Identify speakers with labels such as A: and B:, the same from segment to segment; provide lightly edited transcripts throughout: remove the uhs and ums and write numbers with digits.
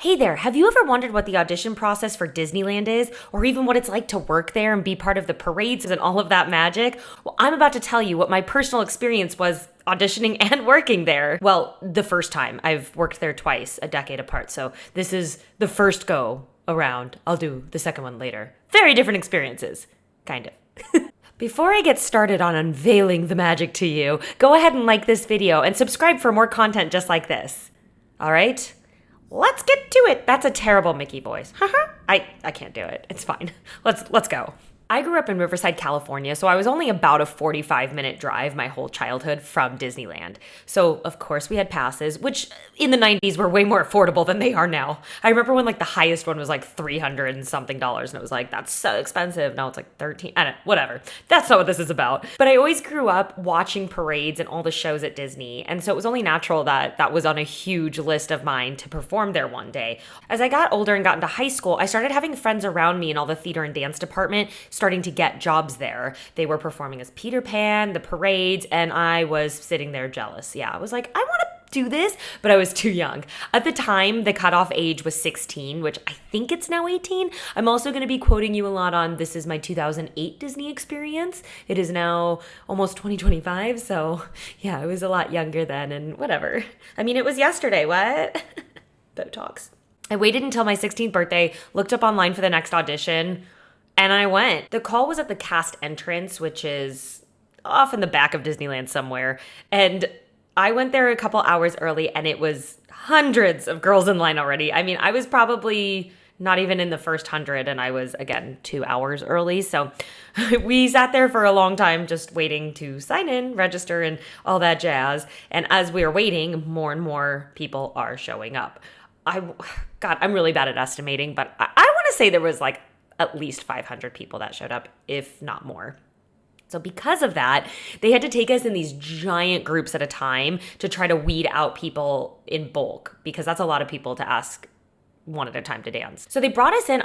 A: Hey there, have you ever wondered what the audition process for Disneyland is, or even what it's like to work there and be part of the parades and all of that magic? Well, I'm about to tell you what my personal experience was auditioning and working there. Well, the first time. I've worked there twice, a decade apart, so this is the first go around. I'll do the second one later. Very different experiences. Kind of. Before I get started on unveiling the magic to you, go ahead and like this video and subscribe for more content just like this. All right? Let's get to it. That's a terrible Mickey voice. I can't do it. It's fine. Let's go. I grew up in Riverside, California, so I was only about a 45-minute drive my whole childhood from Disneyland. So, of course, we had passes, which in the 90s were way more affordable than they are now. I remember when the highest one was $300 and something, and it was that's so expensive. Now it's 13. I don't know, whatever. That's not what this is about. But I always grew up watching parades and all the shows at Disney, and so it was only natural that that was on a huge list of mine to perform there one day. As I got older and got into high school, I started having friends around me in all the theater and dance department starting to get jobs there. They were performing as Peter Pan, the parades, and I was sitting there jealous. Yeah, I was I want to do this, but I was too young. At the time, the cutoff age was 16, which I think it's now 18. I'm also going to be quoting you a lot on this is my 2008 Disney experience. It is now almost 2025, so yeah, I was a lot younger then and whatever. I mean, it was yesterday, what? Botox. I waited until my 16th birthday, looked up online for the next audition, and I went. The call was at the cast entrance, which is off in the back of Disneyland somewhere. And I went there a couple hours early, and it was hundreds of girls in line already. I mean, I was probably not even in the first 100, and I was, again, 2 hours early. So we sat there for a long time just waiting to sign in, register, and all that jazz. And as we were waiting, more and more people are showing up. God, I'm really bad at estimating, but I want to say there was at least 500 people that showed up, if not more. So because of that, they had to take us in these giant groups at a time to try to weed out people in bulk, because that's a lot of people to ask one at a time to dance. So they brought us in,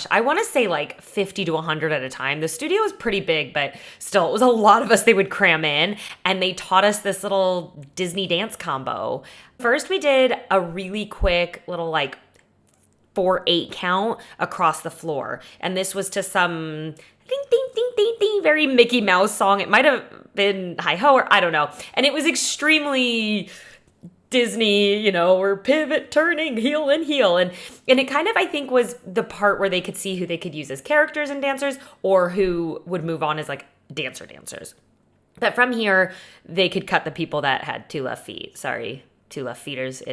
A: I want to say 50 to 100 at a time. The studio was pretty big, but still, it was a lot of us they would cram in, and they taught us this little Disney dance combo. First, we did a really quick little 4/8 count across the floor. And this was to some ding, ding, ding, ding, ding, very Mickey Mouse song. It might have been Hi-Ho or I don't know. And it was extremely Disney, we're pivot, turning, heel and heel. And it kind of, I think, was the part where they could see who they could use as characters and dancers or who would move on as dancers. But from here, they could cut the people that had two left feet. Sorry, two left feeters.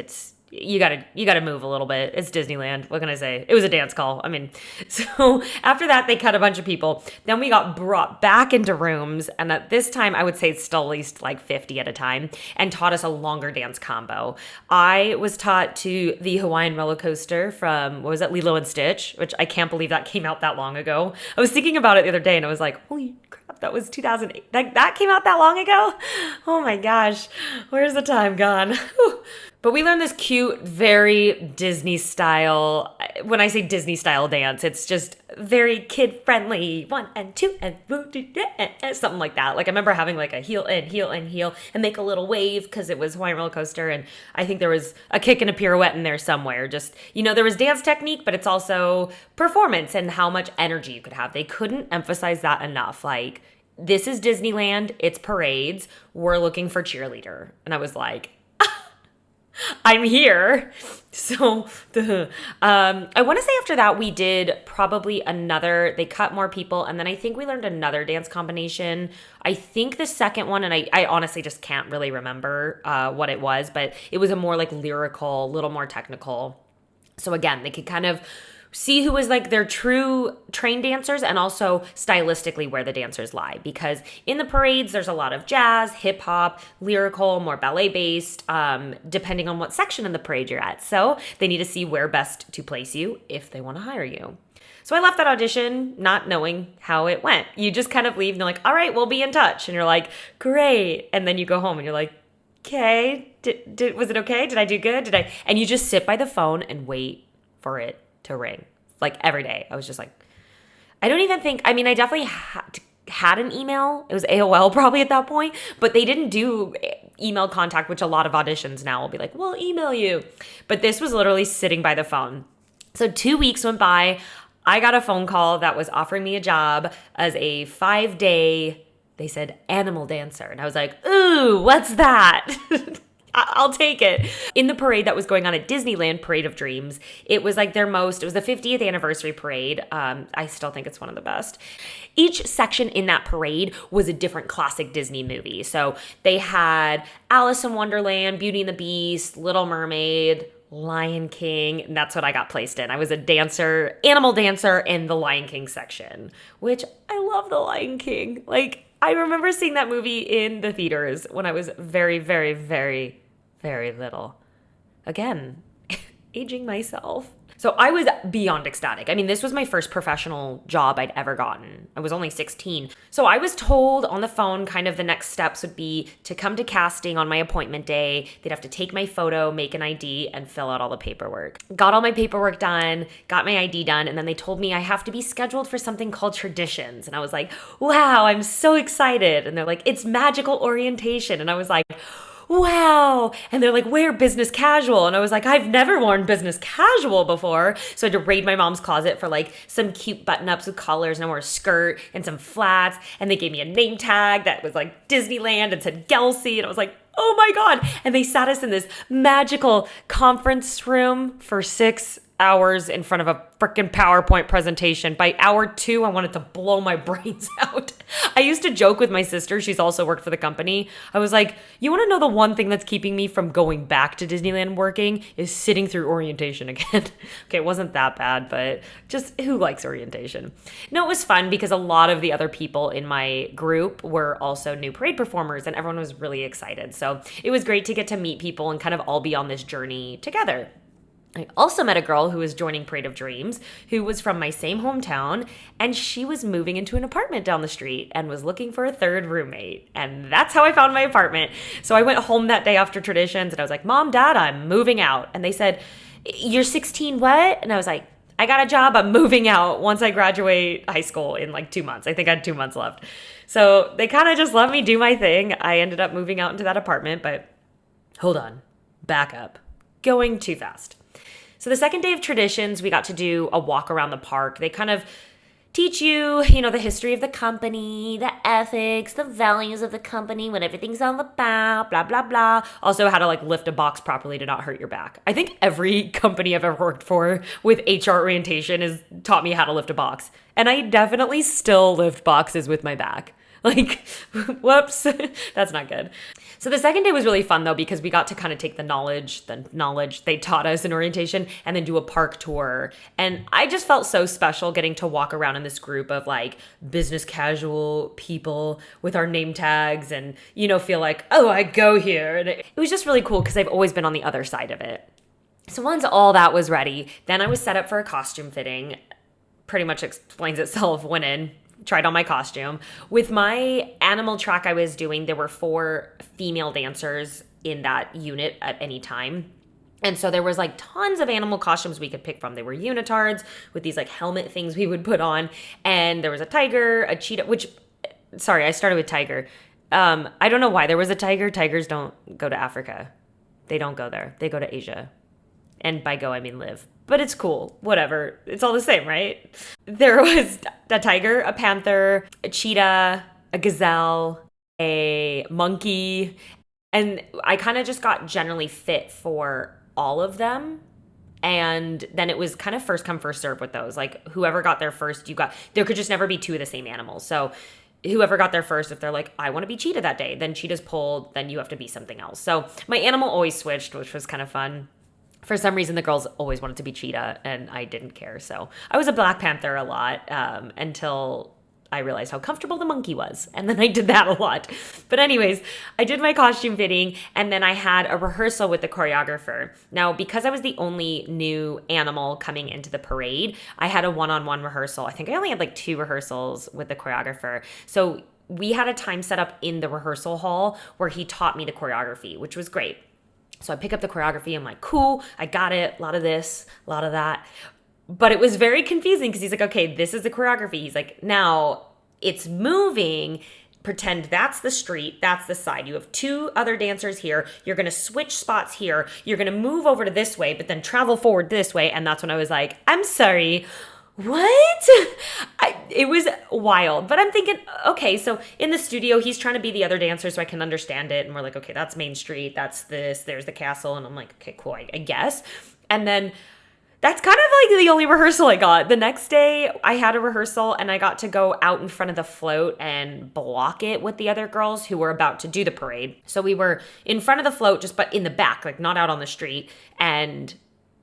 A: You gotta move a little bit. It's Disneyland. What can I say? It was a dance call. I mean, so after that, they cut a bunch of people. Then we got brought back into rooms. And at this time, I would say it's still at least 50 at a time, and taught us a longer dance combo. I was taught to the Hawaiian roller coaster from, what was it, Lilo and Stitch, which I can't believe that came out that long ago. I was thinking about it the other day and I was like, holy crap, that was 2008. That came out that long ago? Oh my gosh, where's the time gone? But we learned this cute, very Disney style, when I say Disney style dance, it's just very kid friendly. 1 and 2 and something like that. I remember having a heel and heel and heel and make a little wave because it was Hawaiian roller coaster. And I think there was a kick and a pirouette in there somewhere. Just, there was dance technique, but it's also performance and how much energy you could have. They couldn't emphasize that enough. This is Disneyland, it's parades, we're looking for cheerleader. And I was like, I'm here. So I want to say after that, we did probably they cut more people. And then I think we learned another dance combination. I think the second one, and I honestly just can't really remember what it was, but it was a more lyrical, a little more technical. So again, they could kind of see who was their true trained dancers and also stylistically where the dancers lie. Because in the parades, there's a lot of jazz, hip hop, lyrical, more ballet based, depending on what section of the parade you're at. So they need to see where best to place you if they want to hire you. So I left that audition not knowing how it went. You just kind of leave and they're like, all right, we'll be in touch. And you're like, great. And then you go home and you're like, okay, was it okay? Did I do good? And you just sit by the phone and wait for it to ring every day. I was just I don't even think, I definitely had an email. It was AOL probably at that point, but they didn't do email contact, which a lot of auditions now will be like, we'll email you. But this was literally sitting by the phone. So 2 weeks went by. I got a phone call that was offering me a job as a 5-day, they said, animal dancer. And I was like, ooh, what's that? I'll take it. In the parade that was going on at Disneyland, Parade of Dreams, it was like it was the 50th anniversary parade. I still think it's one of the best. Each section in that parade was a different classic Disney movie. So they had Alice in Wonderland, Beauty and the Beast, Little Mermaid, Lion King, and that's what I got placed in. I was a dancer, animal dancer in the Lion King section, which I love the Lion King. Like, I remember seeing that movie in the theaters when I was very, very, very, very little. Again, aging myself. So I was beyond ecstatic. I mean, this was my first professional job I'd ever gotten. I was only 16. So I was told on the phone kind of the next steps would be to come to casting on my appointment day. They'd have to take my photo, make an ID, and fill out all the paperwork. Got all my paperwork done, got my ID done, and then they told me I have to be scheduled for something called Traditions. And I was like, wow, I'm so excited. And they're like, it's magical orientation. And I was like, wow. And they're like, wear business casual. And I was like, I've never worn business casual before. So I had to raid my mom's closet for like some cute button ups with collars, and I wore a skirt and some flats. And they gave me a name tag that was like Disneyland and said Gelsey. And I was like, oh my God. And they sat us in this magical conference room for 6 hours in front of a freaking PowerPoint presentation. By hour 2, I wanted to blow my brains out. I used to joke with my sister. She's also worked for the company. I was like, you want to know the one thing that's keeping me from going back to Disneyland working is sitting through orientation again. Okay, it wasn't that bad, but just who likes orientation? No, it was fun because a lot of the other people in my group were also new parade performers, and everyone was really excited. So it was great to get to meet people and kind of all be on this journey together. I also met a girl who was joining Parade of Dreams who was from my same hometown, and she was moving into an apartment down the street and was looking for a third roommate. And that's how I found my apartment. So I went home that day after Traditions and I was like, Mom, Dad, I'm moving out. And they said, you're 16, what? And I was like, I got a job. I'm moving out once I graduate high school in like 2 months. I think I had 2 months left. So they kind of just let me do my thing. I ended up moving out into that apartment, but hold on, back up. Going too fast. So the second day of Traditions, we got to do a walk around the park. They kind of teach you, the history of the company, the ethics, the values of the company, what everything's all about, blah, blah, blah. Also how to like lift a box properly to not hurt your back. I think every company I've ever worked for with HR orientation has taught me how to lift a box. And I definitely still lift boxes with my back. Like, whoops, that's not good. So the second day was really fun though, because we got to kind of take the knowledge they taught us in orientation and then do a park tour. And I just felt so special getting to walk around in this group of like business casual people with our name tags and, feel like, oh, I go here. And it was just really cool because I've always been on the other side of it. So once all that was ready, then I was set up for a costume fitting. Pretty much explains itself. Went in, tried on my costume. With my animal track I was doing, there were 4 female dancers in that unit at any time. And so there was like tons of animal costumes we could pick from. They were unitards with these like helmet things we would put on. And there was a tiger, a cheetah, I started with tiger. I don't know why there was a tiger. Tigers don't go to Africa. They don't go there. They go to Asia. And by go, I mean live. But it's cool. Whatever. It's all the same, right? There was a tiger, a panther, a cheetah, a gazelle, a monkey. And I kind of just got generally fit for all of them. And then it was kind of first come, first serve with those. Like whoever got there first, there could just never be 2 of the same animals. So whoever got there first, if they're like, I want to be cheetah that day, then cheetah's pulled, then you have to be something else. So my animal always switched, which was kind of fun. For some reason, the girls always wanted to be cheetah, and I didn't care. So I was a Black Panther a lot until I realized how comfortable the monkey was. And then I did that a lot. But anyways, I did my costume fitting, and then I had a rehearsal with the choreographer. Now, because I was the only new animal coming into the parade, I had a one-on-one rehearsal. I think I only had like 2 rehearsals with the choreographer. So we had a time set up in the rehearsal hall where he taught me the choreography, which was great. So I pick up the choreography. I'm like, cool, I got it. A lot of this, a lot of that. But it was very confusing because he's like, okay, this is the choreography. He's like, now it's moving. Pretend that's the street, that's the side. You have two other dancers here. You're going to switch spots here. You're going to move over to this way, but then travel forward this way. And that's when I was like, I'm sorry, what? It was wild. But I'm thinking, okay, so in the studio, he's trying to be the other dancer so I can understand it. And we're like, okay, that's Main Street. That's this. There's the castle. And I'm like, okay, cool, I guess. And then that's kind of like the only rehearsal I got. The next day, I had a rehearsal and I got to go out in front of the float and block it with the other girls who were about to do the parade. So we were in front of the float, just but in the back, like not out on the street. And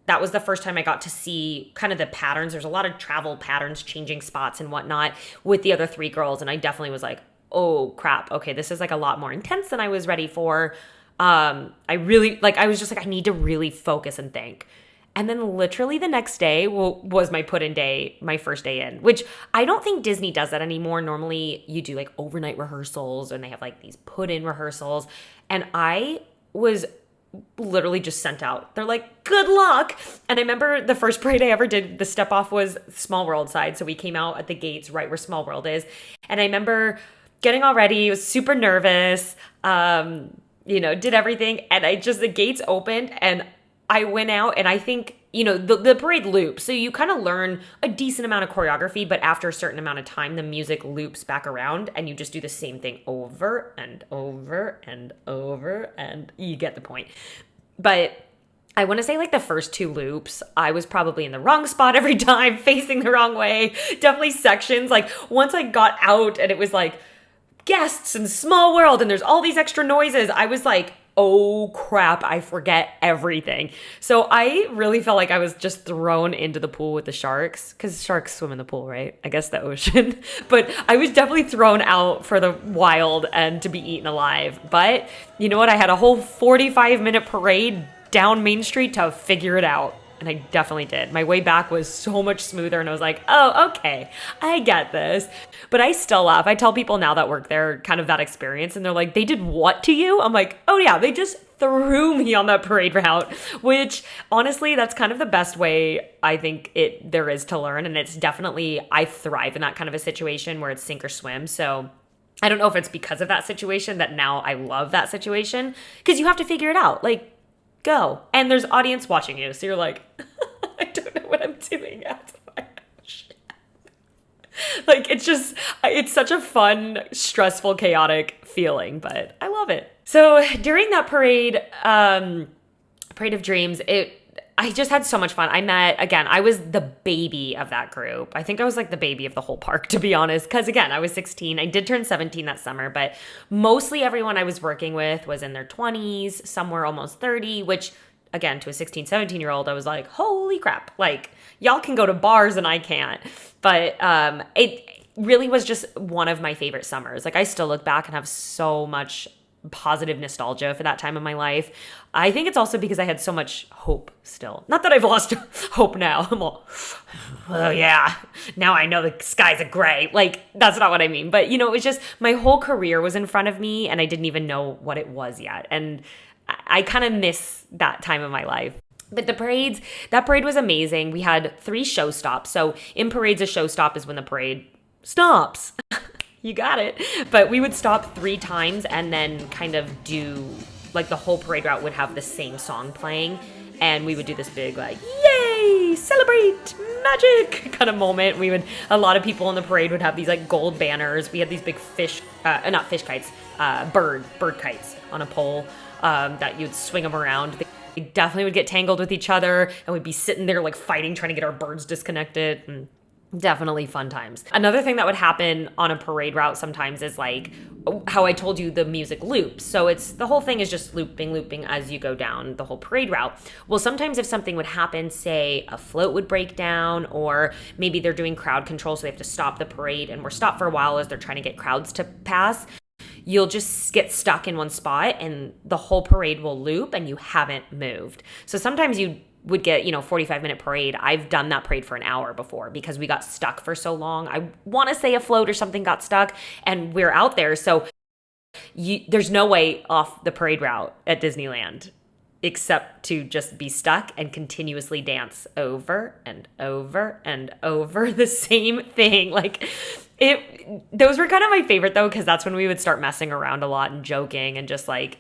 A: that was the first time I got to see kind of the patterns. There's a lot of travel patterns, changing spots and whatnot with the other three girls. And I definitely was like, oh crap, okay, this is like a lot more intense than I was ready for. I was just like, I need to really focus and think. And then literally the next day was my put-in day, my first day in, which I don't think Disney does that anymore. Normally you do like overnight rehearsals and they have like these put-in rehearsals. And I was literally just sent out. They're like, good luck. And I remember the first parade I ever did, the step off was Small World side. So we came out at the gates right where Small World is. And I remember getting all ready, was super nervous, did everything. And the gates opened and I went out and I think, the parade loops. So you kind of learn a decent amount of choreography, but after a certain amount of time, the music loops back around and you just do the same thing over and over and over and you get the point. But I want to say like the first two loops, I was probably in the wrong spot every time, facing the wrong way. Definitely sections. Like once I got out and it was like guests and Small World and there's all these extra noises, I was like, oh crap, I forget everything. So I really felt like I was just thrown into the pool with the sharks, because sharks swim in the pool, right? I guess the ocean. But I was definitely thrown out for the wild and to be eaten alive. But you know what? I had a whole 45-minute parade down Main Street to figure it out. And I definitely did. My way back was so much smoother and I was like, oh, okay, I get this. But I still laugh. I tell people now that work there kind of that experience and they're like, they did what to you? I'm like, oh yeah, they just threw me on that parade route, which honestly, that's kind of the best way I think there is to learn. And it's definitely, I thrive in that kind of a situation where it's sink or swim. So I don't know if it's because of that situation that now I love that situation, because you have to figure it out. Like, go. And there's audience watching you. So you're like, I don't know what I'm doing. Like, it's such a fun, stressful, chaotic feeling, but I love it. So during that parade of Dreams, I just had so much fun. I was the baby of that group. I think I was like the baby of the whole park, to be honest. Because again, I was 16. I did turn 17 that summer, but mostly everyone I was working with was in their 20s, some were almost 30, which again, to a 16, 17-year-old, I was like, holy crap. Like, y'all can go to bars and I can't. But it really was just one of my favorite summers. Like, I still look back and have so much positive nostalgia for that time of my life. I think it's also because I had so much hope still. Not that I've lost hope now. I'm all, oh yeah, now I know the skies are gray. Like, that's not what I mean. But, it was just my whole career was in front of me and I didn't even know what it was yet. And I kind of miss that time of my life. But that parade was amazing. We had 3 show stops. So in parades, a show stop is when the parade stops. You got it. But we would stop 3 times and then kind of do, like, the whole parade route would have the same song playing. And we would do this big, like, yay, celebrate magic kind of moment. A lot of people in the parade would have these, like, gold banners. We had these big not fish kites, bird kites on a pole that you'd swing them around. They definitely would get tangled with each other and we'd be sitting there, like, fighting, trying to get our birds disconnected. And definitely fun times. Another thing that would happen on a parade route sometimes is like how I told you the music loops. So the whole thing is just looping as you go down the whole parade route. Well, sometimes if something would happen, say a float would break down, or maybe they're doing crowd control, so they have to stop the parade and we're stopped for a while as they're trying to get crowds to pass. You'll just get stuck in one spot and the whole parade will loop and you haven't moved. So sometimes you would get, 45-minute parade. I've done that parade for an hour before because we got stuck for so long. I want to say a float or something got stuck and we're out there. So there's no way off the parade route at Disneyland. except to just be stuck and continuously dance over and over and over the same thing. Like those were kind of my favorite though, because that's when we would start messing around a lot and joking and just like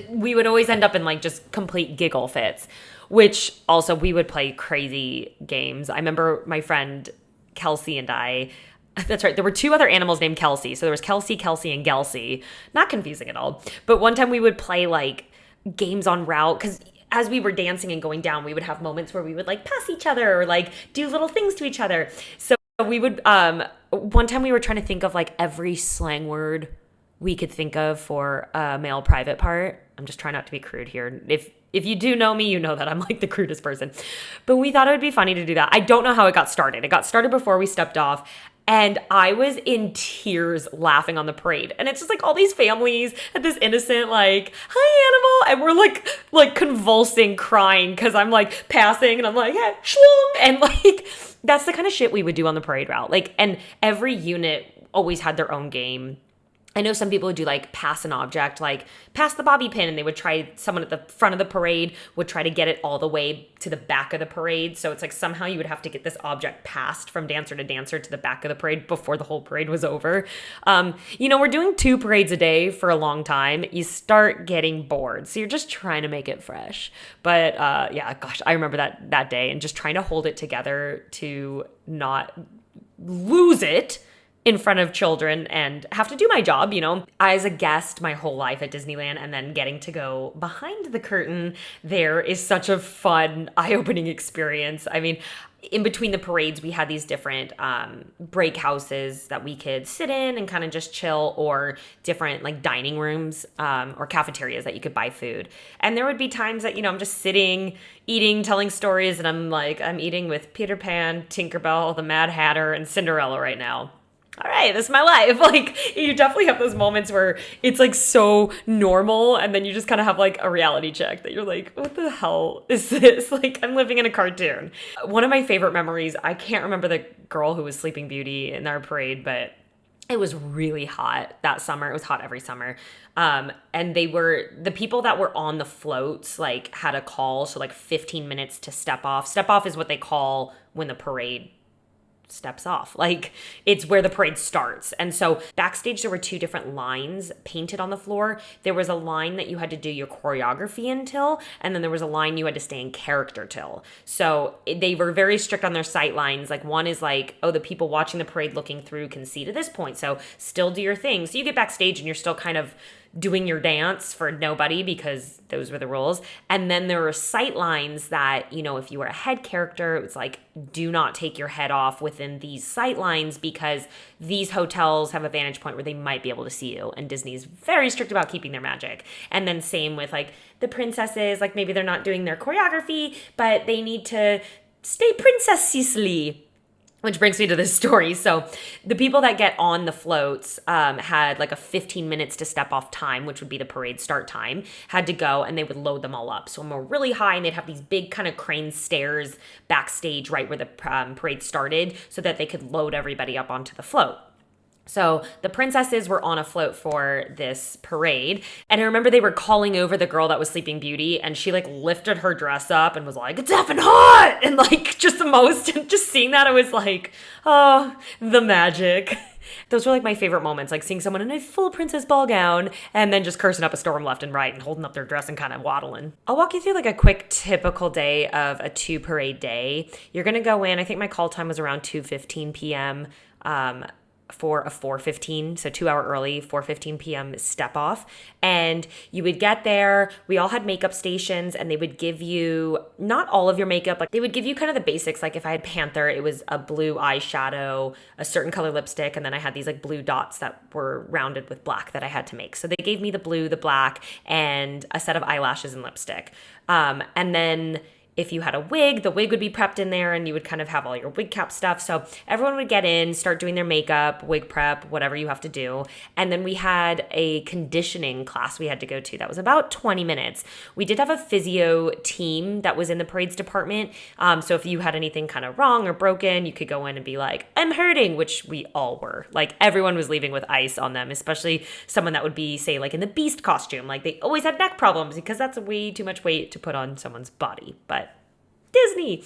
A: we would always end up in like just complete giggle fits, which also we would play crazy games. I remember my friend Kelsey and I, that's right, there were two other animals named Kelsey. So there was Kelsey, and Gelsey. Not confusing at all. But one time we would play like games on route, because as we were dancing and going down, we would have moments where we would like pass each other or like do little things to each other. So we would, one time we were trying to think of like every slang word we could think of for a male private part. I'm just trying not to be crude here. If you do know me, you know that I'm like the crudest person. But we thought it would be funny to do that. I don't know how it got started. It got started before we stepped off. And I was in tears laughing on the parade. And it's just like all these families at this innocent, like, hi, animal. And we're like convulsing, crying because I'm like passing and I'm like, hey, schlong. And like, that's the kind of shit we would do on the parade route. Like, and every unit always had their own game. I know some people would do like pass an object, like pass the bobby pin, and they would try, someone at the front of the parade would try to get it all the way to the back of the parade. So it's like somehow you would have to get this object passed from dancer to dancer to the back of the parade before the whole parade was over. We're doing 2 parades a day for a long time. You start getting bored. So you're just trying to make it fresh. But yeah, gosh, I remember that day and just trying to hold it together to not lose it in front of children and have to do my job, as a guest my whole life at Disneyland, and then getting to go behind the curtain there is such a fun, eye-opening experience. I mean, in between the parades, we had these different break houses that we could sit in and kind of just chill, or different like dining rooms or cafeterias that you could buy food. And there would be times that, I'm just sitting, eating, telling stories, and I'm eating with Peter Pan, Tinkerbell, the Mad Hatter, and Cinderella right now. All right, this is my life. Like, you definitely have those moments where it's like so normal, and then you just kind of have like a reality check that you're like, what the hell is this? Like, I'm living in a cartoon. One of my favorite memories, I can't remember the girl who was Sleeping Beauty in our parade, but it was really hot that summer. It was hot every summer. And the people that were on the floats, like, had a call. So like 15 minutes to step off. Step off is what they call when the parade steps off. Like, it's where the parade starts. And so backstage, there were 2 different lines painted on the floor. There was a line that you had to do your choreography until, and then there was a line you had to stay in character till. So they were very strict on their sight lines. Like, one is like, oh, the people watching the parade looking through can see to this point, so still do your thing. So you get backstage and you're still kind of doing your dance for nobody, because those were the rules. And then there were sight lines that, if you were a head character, it was like, do not take your head off within these sight lines, because these hotels have a vantage point where they might be able to see you. And Disney's very strict about keeping their magic. And then same with like the princesses, like maybe they're not doing their choreography, but they need to stay princessly. Which brings me to this story. So the people that get on the floats had like a 15 minutes to step off time, which would be the parade start time, had to go, and they would load them all up. So when we're really high, and they'd have these big kind of crane stairs backstage right where the parade started, so that they could load everybody up onto the float. So the princesses were on a float for this parade. And I remember they were calling over the girl that was Sleeping Beauty, and she like lifted her dress up and was like, it's effing hot! And like just and just seeing that, I was like, oh, the magic. Those were like my favorite moments, like seeing someone in a full princess ball gown and then just cursing up a storm left and right and holding up their dress and kind of waddling. I'll walk you through like a quick typical day of a 2 parade day. You're going to go in, I think my call time was around 2:15 p.m. For a 4:15, so 2 hour early, 4:15 p.m. step off. And you would get there, we all had makeup stations, and they would give you, not all of your makeup, like they would give you kind of the basics. Like if I had Panther, it was a blue eyeshadow, a certain color lipstick, and then I had these like blue dots that were rounded with black that I had to make. So they gave me the blue, the black, and a set of eyelashes and lipstick. And then If you had a wig, the wig would be prepped in there and you would kind of have all your wig cap stuff. So everyone would get in, start doing their makeup, wig prep, whatever you have to do. And then we had a conditioning class we had to go to that was about 20 minutes. We did have a physio team that was in the parades department. So if you had anything kind of wrong or broken, you could go in and be like, I'm hurting, which we all were. Like everyone was leaving with ice on them, especially someone that would be, say, like in the Beast costume. Like they always had neck problems because that's way too much weight to put on someone's body. But Disney.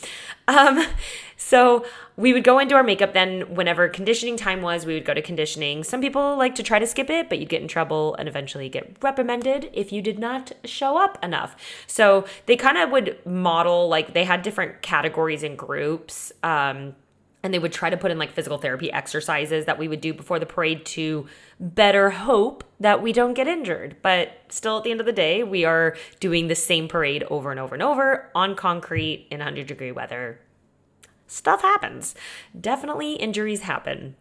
A: So we would go into our makeup then whenever conditioning time was, we would go to conditioning. Some people like to try to skip it, but you'd get in trouble and eventually get reprimanded if you did not show up enough. So they kind of would model, like they had different categories and groups. And they would try to put in like physical therapy exercises that we would do before the parade to better hope that we don't get injured. But still, at the end of the day, we are doing the same parade over and over and over on concrete in 100-degree weather. Stuff happens. Definitely injuries happen.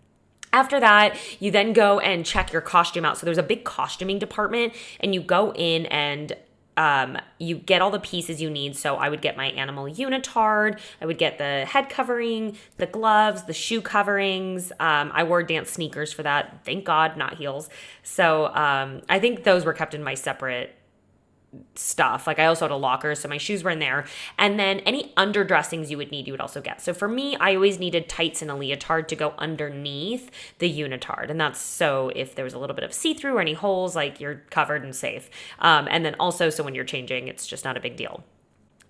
A: After that, you then go and check your costume out. So there's a big costuming department and you go in and you get all the pieces you need. So I would get my animal unitard. I would get the head covering, the gloves, the shoe coverings. I wore dance sneakers for that. Thank God, not heels. So I think those were kept in my separate stuff. Like I also had a locker, so my shoes were in there. And then any underdressings you would need, you would also get. So for me, I always needed tights and a leotard to go underneath the unitard. And that's so if there was a little bit of see-through or any holes, like you're covered and safe. And then also, so when you're changing, it's just not a big deal.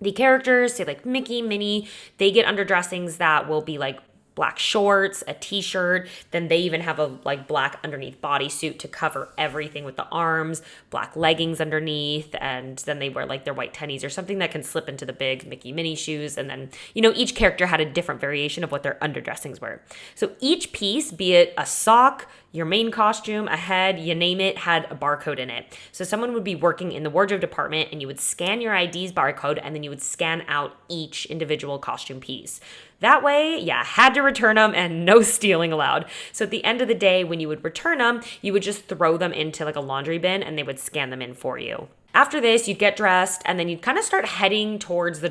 A: The characters, say like Mickey, Minnie, they get underdressings that will be like black shorts, a t-shirt, then they even have a like black underneath bodysuit to cover everything with the arms, black leggings underneath, and then they wear like their white tennies or something that can slip into the big Mickey Minnie shoes. And then, you know, each character had a different variation of what their underdressings were. So each piece, be it a sock, your main costume, a head, you name it, had a barcode in it. So someone would be working in the wardrobe department and you would scan your ID's barcode and then you would scan out each individual costume piece. That way, yeah, had to return them and no stealing allowed. So at the end of the day, when you would return them, you would just throw them into like a laundry bin and they would scan them in for you. After this, you'd get dressed and then you'd kind of start heading towards the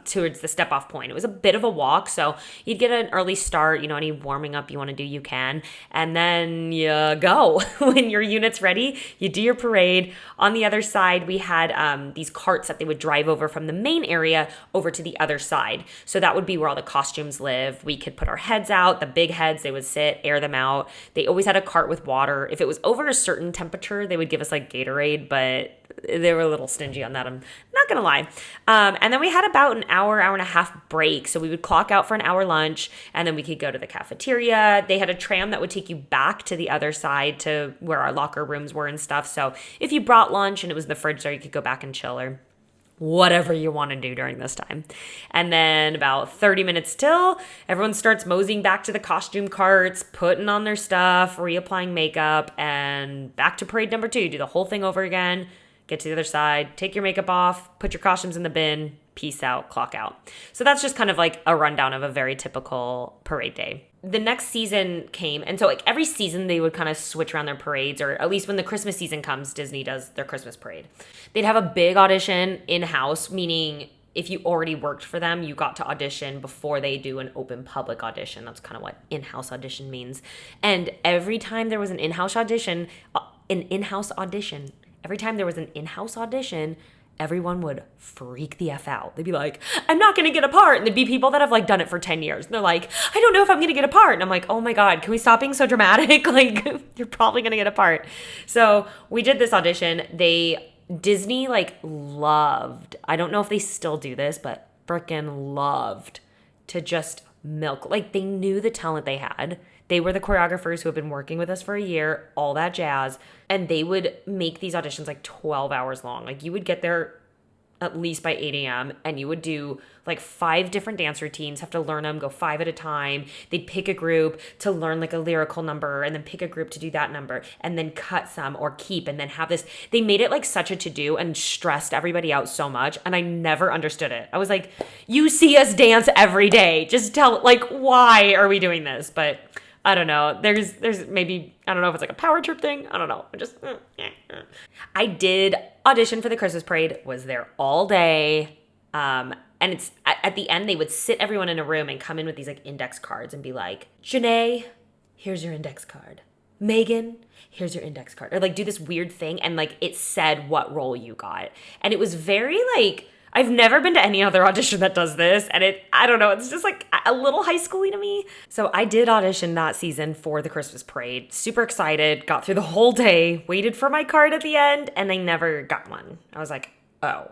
A: towards the step off point. It was a bit of a walk, so you'd get an early start, you know, any warming up you want to do, you can. And then you go. When your unit's ready, you do your parade. On the other side, we had these carts that they would drive over from the main area over to the other side. So that would be where all the costumes live. We could put our heads out, the big heads, they would sit, air them out. They always had a cart with water. If it was over a certain temperature, they would give us like Gatorade, but they were a little stingy on that, I'm not gonna lie. And then we had about an hour and a half break. So we would clock out for an hour lunch and then we could go to the cafeteria. They had a tram that would take you back to the other side to where our locker rooms were and stuff. So if you brought lunch and it was in the fridge there, you could go back and chill or whatever you want to do during this time. And then about 30 minutes till, everyone starts moseying back to the costume carts, putting on their stuff, reapplying makeup, and back to parade number 2. Do the whole thing over again. Get to the other side, take your makeup off, put your costumes in the bin, peace out, clock out. So that's just kind of like a rundown of a very typical parade day. The next season came, and so like every season they would kind of switch around their parades, or at least when the Christmas season comes, Disney does their Christmas parade. They'd have a big audition in-house, meaning if you already worked for them, you got to audition before they do an open public audition. That's kind of what in-house audition means. And every time there was an in-house audition, every time there was an in-house audition, everyone would freak the F out. They'd be like, I'm not going to get a part. And there'd be people that have like done it for 10 years. And they're like, I don't know if I'm going to get a part. And I'm like, oh my God, can we stop being so dramatic? Like, you're probably going to get a part. So we did this audition. Disney like loved, I don't know if they still do this, but frickin' loved to just milk. Like they knew the talent they had. They were the choreographers who have been working with us for a year, all that jazz. And they would make these auditions like 12 hours long. Like you would get there at least by 8 a.m. and you would do like 5 different dance routines, have to learn them, go 5 at a time. They'd pick a group to learn like a lyrical number and then pick a group to do that number and then cut some or keep and then have this. They made it like such a to-do and stressed everybody out so much. And I never understood it. I was like, you see us dance every day. Just tell, like, why are we doing this? But I don't know. There's maybe, I don't know if it's like a power trip thing. I don't know. I did audition for the Christmas parade, was there all day. And it's at the end, they would sit everyone in a room and come in with these like index cards and be like, Janae, here's your index card. Megan, here's your index card. Or like do this weird thing. And like it said what role you got. And it was very like, I've never been to any other audition that does this. And I don't know, it's just like a little high schooly to me. So I did audition that season for the Christmas parade. Super excited, got through the whole day, waited for my card at the end, and I never got one. I was like, oh.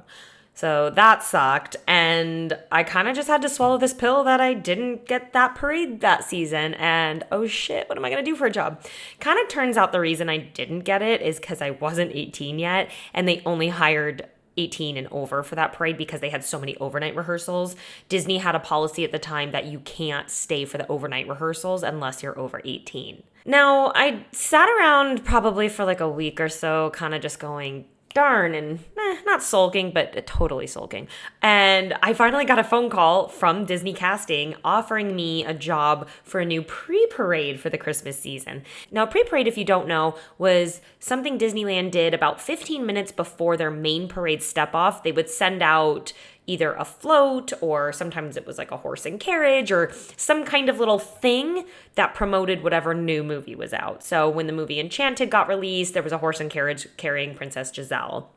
A: So that sucked. And I kind of just had to swallow this pill that I didn't get that parade that season. And oh shit, what am I going to do for a job? Kind of turns out the reason I didn't get it is because I wasn't 18 yet. And they only hired 18 and over for that parade because they had so many overnight rehearsals. Disney had a policy at the time that you can't stay for the overnight rehearsals unless you're over 18. Now, I sat around probably for like a week or so, kind of just going, darn, and not sulking, but totally sulking. And I finally got a phone call from Disney Casting offering me a job for a new pre-parade for the Christmas season. Now, pre-parade, if you don't know, was something Disneyland did about 15 minutes before their main parade step-off. They would send out either a float, or sometimes it was like a horse and carriage, or some kind of little thing that promoted whatever new movie was out. So when the movie Enchanted got released, there was a horse and carriage carrying Princess Giselle.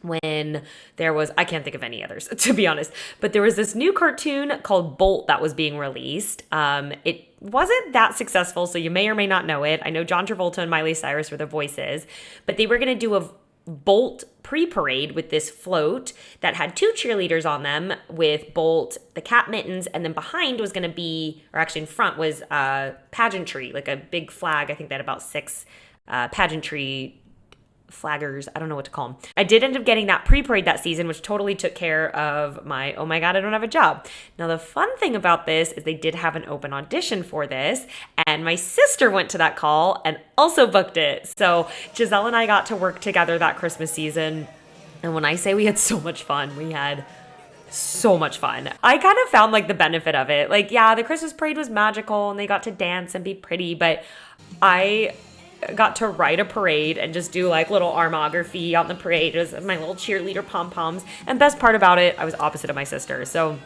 A: When there was, I can't think of any others, to be honest, but there was this new cartoon called Bolt that was being released. It wasn't that successful, so you may or may not know it. I know John Travolta and Miley Cyrus were the voices, but they were going to do a Bolt pre-parade with this float that had 2 cheerleaders on them with Bolt, the cat mittens, and then behind was going to be, or actually in front was pageantry, like a big flag. I think they had about 6 pageantry flaggers. I don't know what to call them. I did end up getting that pre-parade that season, which totally took care of my, oh my God, I don't have a job. Now, the fun thing about this is they did have an open audition for this, and my sister went to that call and also booked it. So Giselle and I got to work together that Christmas season. And when I say we had so much fun, we had so much fun. I kind of found like the benefit of it. Like, yeah, the Christmas parade was magical and they got to dance and be pretty, but I got to ride a parade and just do like little armography on the parade as my little cheerleader pom-poms. And best part about it, I was opposite of my sister. So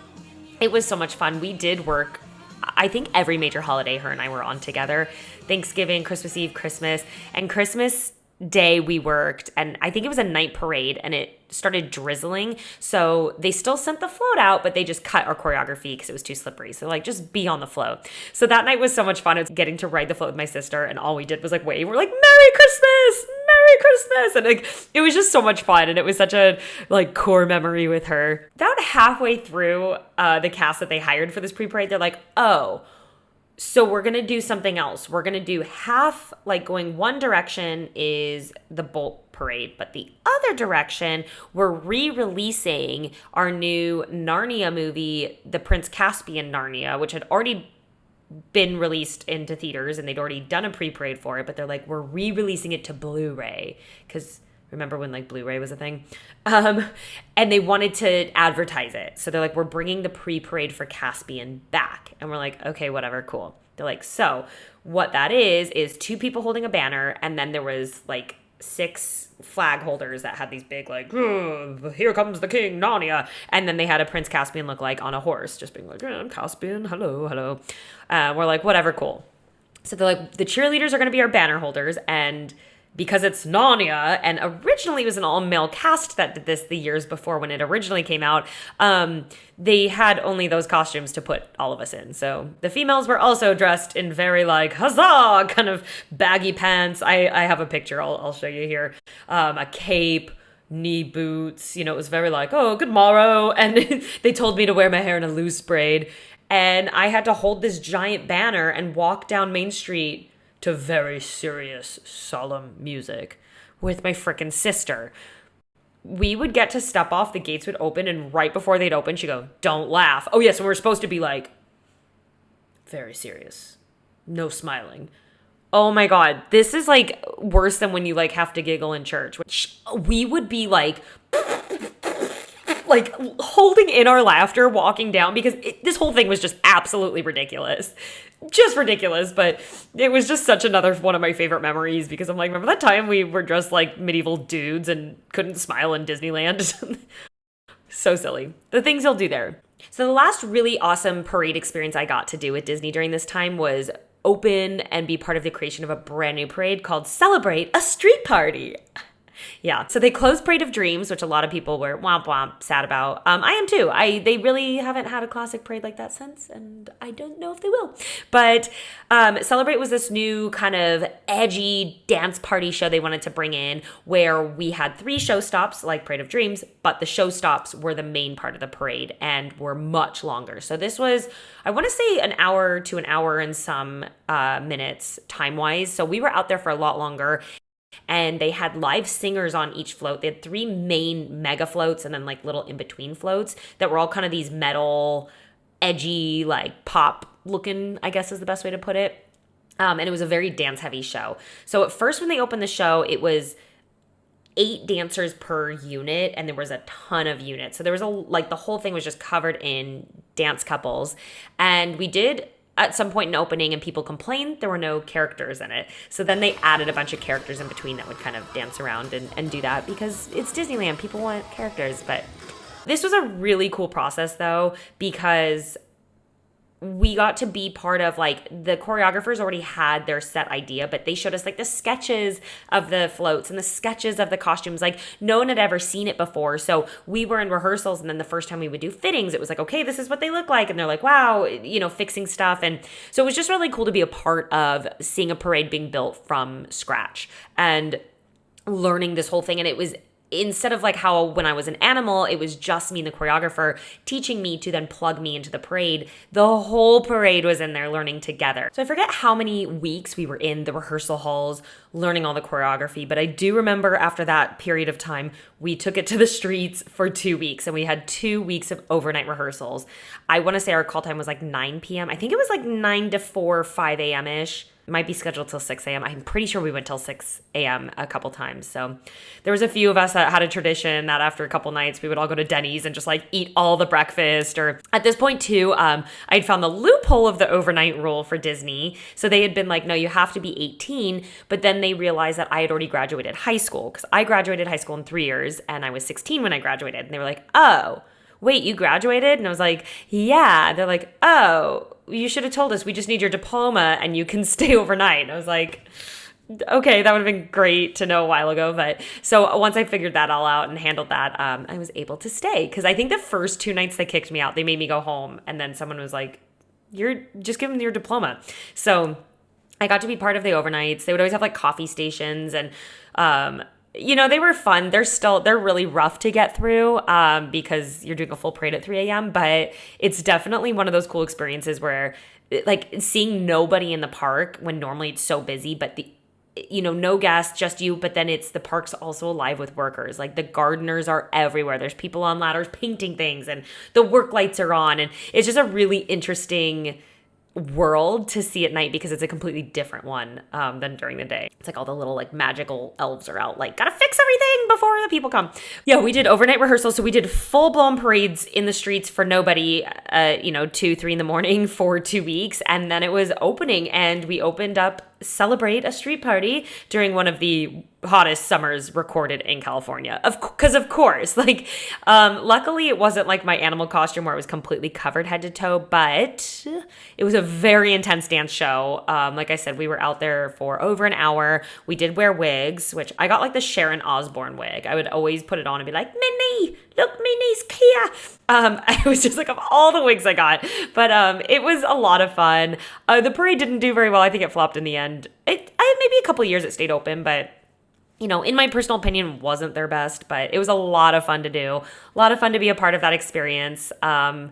A: it was so much fun. We did work, I think every major holiday her and I were on together. Thanksgiving, Christmas Eve, Christmas, and Christmas Day we worked, and I think it was a night parade, and it started drizzling, so they still sent the float out, but they just cut our choreography because it was too slippery. So like, just be on the float. So that night was so much fun. It was getting to ride the float with my sister, and all we did was like wave. We're like, Merry Christmas, Merry Christmas, and like it was just so much fun, and it was such a like core memory with her. About halfway through the cast that they hired for this pre-parade, they're like, oh, so we're going to do something else. We're going to do half, like going one direction is the Bolt parade, but the other direction, we're re-releasing our new Narnia movie, The Prince Caspian Narnia, which had already been released into theaters and they'd already done a pre-parade for it, but they're like, we're re-releasing it to Blu-ray because remember when like Blu-ray was a thing? And they wanted to advertise it. So they're like, we're bringing the pre-parade for Caspian back. And we're like, okay, whatever, cool. They're like, so what that is 2 people holding a banner. And then there was like 6 flag holders that had these big like, here comes the king, Narnia. And then they had a Prince Caspian look like on a horse, just being like, I'm Caspian, hello, hello. We're like, whatever, cool. So they're like, the cheerleaders are going to be our banner holders. And because it's Narnia, and originally it was an all-male cast that did this the years before when it originally came out, they had only those costumes to put all of us in. So the females were also dressed in very like, huzzah, kind of baggy pants. I have a picture, I'll show you here. A cape, knee boots, it was very like, oh, good morrow. And they told me to wear my hair in a loose braid. And I had to hold this giant banner and walk down Main Street to very serious, solemn music with my frickin' sister. We would get to step off, the gates would open, and right before they'd open, she'd go, don't laugh. Oh, yes, and we're supposed to be like, very serious. No smiling. Oh my God, this is like worse than when you like have to giggle in church. Which we would be like holding in our laughter, walking down, because this whole thing was just absolutely ridiculous. Just ridiculous, but it was just such another one of my favorite memories because I'm like, remember that time we were dressed like medieval dudes and couldn't smile in Disneyland? So silly. The things you'll do there. So the last really awesome parade experience I got to do at Disney during this time was open and be part of the creation of a brand new parade called Celebrate a Street Party. Yeah, so they closed Parade of Dreams, which a lot of people were womp womp sad about. I am too. They really haven't had a classic parade like that since, and I don't know if they will. But Celebrate was this new kind of edgy dance party show they wanted to bring in, where we had 3 show stops like Parade of Dreams, but the show stops were the main part of the parade and were much longer. So this was, I want to say, an hour to an hour and some minutes time-wise. So we were out there for a lot longer. And they had live singers on each float. They had 3 main mega floats and then like little in-between floats that were all kind of these metal, edgy, like pop looking, I guess is the best way to put it. And it was a very dance-heavy show. So at first when they opened the show, it was 8 dancers per unit, and there was a ton of units. So there was the whole thing was just covered in dance couples. And we did at some point in opening, and people complained there were no characters in it. So then they added a bunch of characters in between that would kind of dance around and do that, because it's Disneyland. People want characters. But this was a really cool process, though, because we got to be part of, like, the choreographers already had their set idea, but they showed us like the sketches of the floats and the sketches of the costumes. Like, no one had ever seen it before. So we were in rehearsals, and then the first time we would do fittings, it was like, okay, this is what they look like. And they're like, wow, fixing stuff. And so it was just really cool to be a part of seeing a parade being built from scratch and learning this whole thing. And it was, instead of like how when I was an animal, it was just me and the choreographer teaching me to then plug me into the parade. The whole parade was in there learning together. So I forget how many weeks we were in the rehearsal halls learning all the choreography, but I do remember after that period of time, we took it to the streets for 2 weeks, and we had 2 weeks of overnight rehearsals. I want to say our call time was like 9 p.m. I think it was like 9 to 4, 5 a.m.-ish. Might be scheduled till 6 a.m. I'm pretty sure we went till 6 a.m. a couple times. So there was a few of us that had a tradition that after a couple nights, we would all go to Denny's and just like eat all the breakfast. Or at this point too, I'd found the loophole of the overnight rule for Disney. So they had been like, no, you have to be 18. But then they realized that I had already graduated high school, because I graduated high school in 3 years and I was 16 when I graduated. And they were like, oh, wait, you graduated? And I was like, yeah. They're like, oh, you should have told us. We just need your diploma and you can stay overnight. And I was like, okay, that would have been great to know a while ago. But so once I figured that all out and handled that, I was able to stay. Because I think the first 2 nights they kicked me out, they made me go home. And then someone was like, you're just give them your diploma. So I got to be part of the overnights. They would always have like coffee stations, and they were fun. They're really rough to get through because you're doing a full parade at 3 a.m. But it's definitely one of those cool experiences where, like, seeing nobody in the park when normally it's so busy, but no guests, just you. But then the park's also alive with workers. Like, the gardeners are everywhere. There's people on ladders painting things, and the work lights are on. And it's just a really interesting world to see at night, because it's a completely different one than during the day. It's like all the little like magical elves are out, like, gotta fix everything before the people come. Yeah, we did overnight rehearsals. So we did full-blown parades in the streets for nobody, 2, 3 in the morning for 2 weeks. And then it was opening, and we opened up Celebrate a Street Party during one of the hottest summers recorded in California. Because of course, like, luckily it wasn't like my animal costume where it was completely covered head to toe, but it was a very intense dance show. Like I said, we were out there for over an hour. We did wear wigs, which I got like the Sharon Osbourne wig. I would always put it on and be like, Minnie, look, Minnie's here. I was just like, of all the wigs I got, but it was a lot of fun. The parade didn't do very well. I think it flopped in the end. Maybe a couple years it stayed open, but in my personal opinion, wasn't their best. But it was a lot of fun to do. A lot of fun to be a part of that experience. And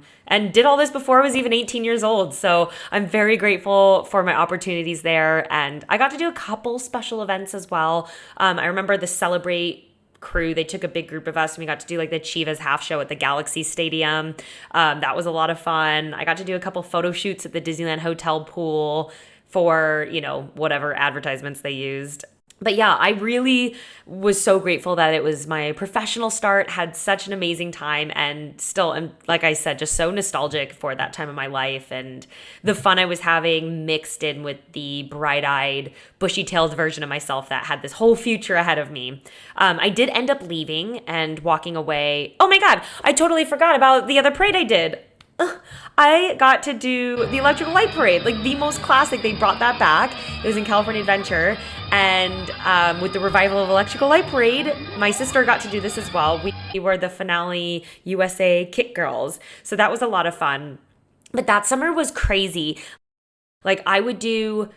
A: did all this before I was even 18 years old. So I'm very grateful for my opportunities there. And I got to do a couple special events as well. I remember the Celebrate crew, they took a big group of us, and we got to do like the Chivas half show at the Galaxy Stadium. That was a lot of fun. I got to do a couple photo shoots at the Disneyland hotel pool for, whatever advertisements they used. But yeah, I really was so grateful that it was my professional start, had such an amazing time, and still am, like I said, just so nostalgic for that time of my life and the fun I was having mixed in with the bright-eyed, bushy-tailed version of myself that had this whole future ahead of me. I did end up leaving and walking away. Oh my God, I totally forgot about the other parade I did. I got to do the Electrical Light Parade, like the most classic. They brought that back. It was in California Adventure. And with the revival of Electrical Light Parade, my sister got to do this as well. We were the finale USA Kick Girls. So that was a lot of fun. But that summer was crazy. Like I would do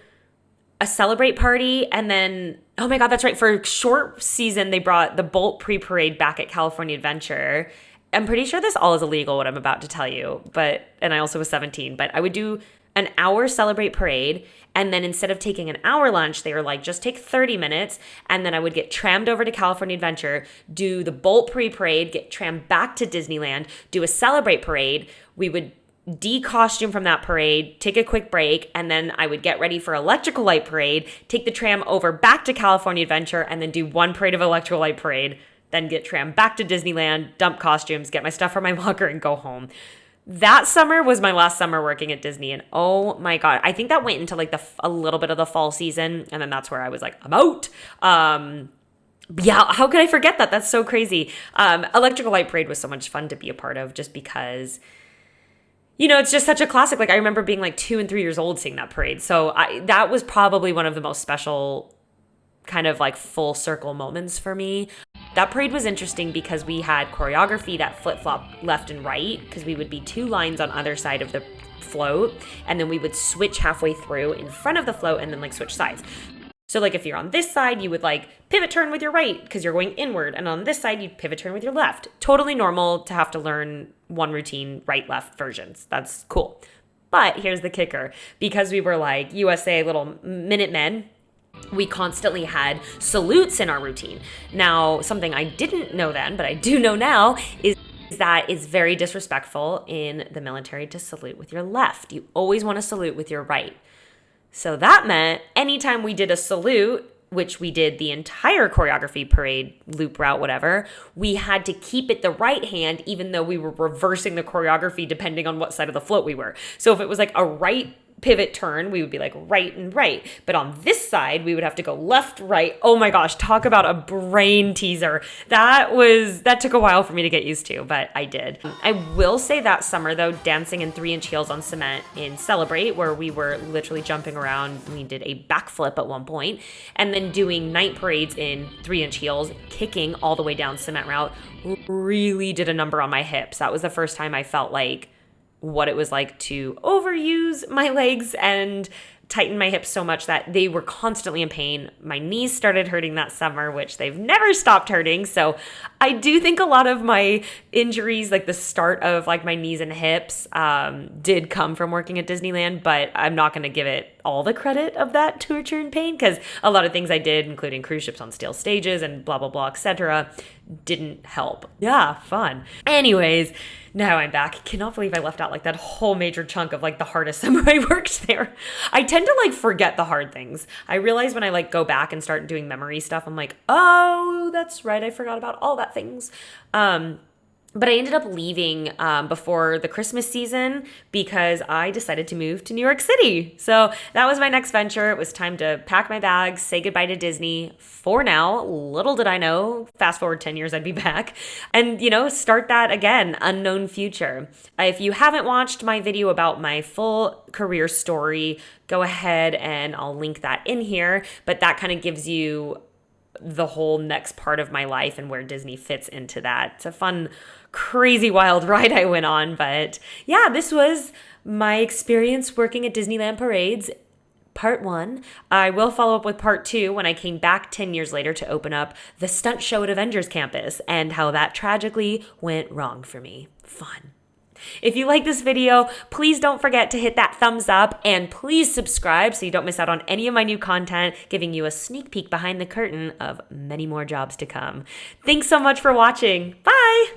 A: a Celebrate party and then, oh my God, that's right. For short season, they brought the Bolt pre-parade back at California Adventure. I'm pretty sure this all is illegal, what I'm about to tell you, and I also was 17, but I would do an hour Celebrate parade, and then instead of taking an hour lunch, they were like, just take 30 minutes, and then I would get trammed over to California Adventure, do the Bolt pre-parade, get trammed back to Disneyland, do a Celebrate parade. We would de-costume from that parade, take a quick break, and then I would get ready for Electrical Light Parade, take the tram over back to California Adventure, and then do one parade of Electrical Light Parade, then get trammed back to Disneyland, dump costumes, get my stuff from my locker, and go home. That summer was my last summer working at Disney, and oh my God, I think that went into like a little bit of the fall season, and then that's where I was like, I'm out. Yeah, how could I forget that? That's so crazy. Electrical Light Parade was so much fun to be a part of just because, you know, it's just such a classic. Like I remember being like 2 and 3 years old seeing that parade. So that was probably one of the most special kind of like full circle moments for me. That parade was interesting because we had choreography that flip-flop left and right because we would be 2 lines on either side of the float, and then we would switch halfway through in front of the float and then like switch sides. So like if you're on this side, you would like pivot turn with your right because you're going inward, and on this side, you'd pivot turn with your left. Totally normal to have to learn one routine, right, left versions. That's cool. But here's the kicker. Because we were like USA little Minutemen, we constantly had salutes in our routine. Now, something I didn't know then, but I do know now, is that it's very disrespectful in the military to salute with your left. You always want to salute with your right. So that meant anytime we did a salute, which we did the entire choreography, parade, loop route, whatever, we had to keep it the right hand, even though we were reversing the choreography depending on what side of the float we were. So if it was like a right pivot turn, we would be like right and right. But on this side, we would have to go left, right. Oh my gosh, talk about a brain teaser. That took a while for me to get used to, but I did. I will say that summer though, dancing in 3-inch heels on cement in Celebrate, where we were literally jumping around, we did a backflip at one point, and then doing night parades in 3-inch heels, kicking all the way down cement route, really did a number on my hips. That was the first time I felt like what it was like to overuse my legs and tighten my hips so much that they were constantly in pain. My knees started hurting that summer, which they've never stopped hurting. So I do think a lot of my injuries, like the start of like my knees and hips, did come from working at Disneyland, but I'm not going to give it all the credit of that torture and pain because a lot of things I did, including cruise ships on steel stages and blah, blah, blah, etc., didn't help. Yeah, fun. Anyways, now I'm back. Cannot believe I left out like that whole major chunk of like the hardest summer I worked there. I tend to like forget the hard things. I realize when I like go back and start doing memory stuff, I'm like, oh, that's right. I forgot about all that things. But I ended up leaving before the Christmas season because I decided to move to New York City. So that was my next venture. It was time to pack my bags, say goodbye to Disney for now. Little did I know, fast forward 10 years, I'd be back. And, you know, start that again, unknown future. If you haven't watched my video about my full career story, go ahead and I'll link that in here. But that kind of gives you the whole next part of my life and where Disney fits into that. It's a fun, crazy, wild ride I went on. But yeah, this was my experience working at Disneyland Parades, part 1. I will follow up with part 2 when I came back 10 years later to open up the stunt show at Avengers Campus and how that tragically went wrong for me. Fun. If you like this video, please don't forget to hit that thumbs up and please subscribe so you don't miss out on any of my new content, giving you a sneak peek behind the curtain of many more jobs to come. Thanks so much for watching. Bye!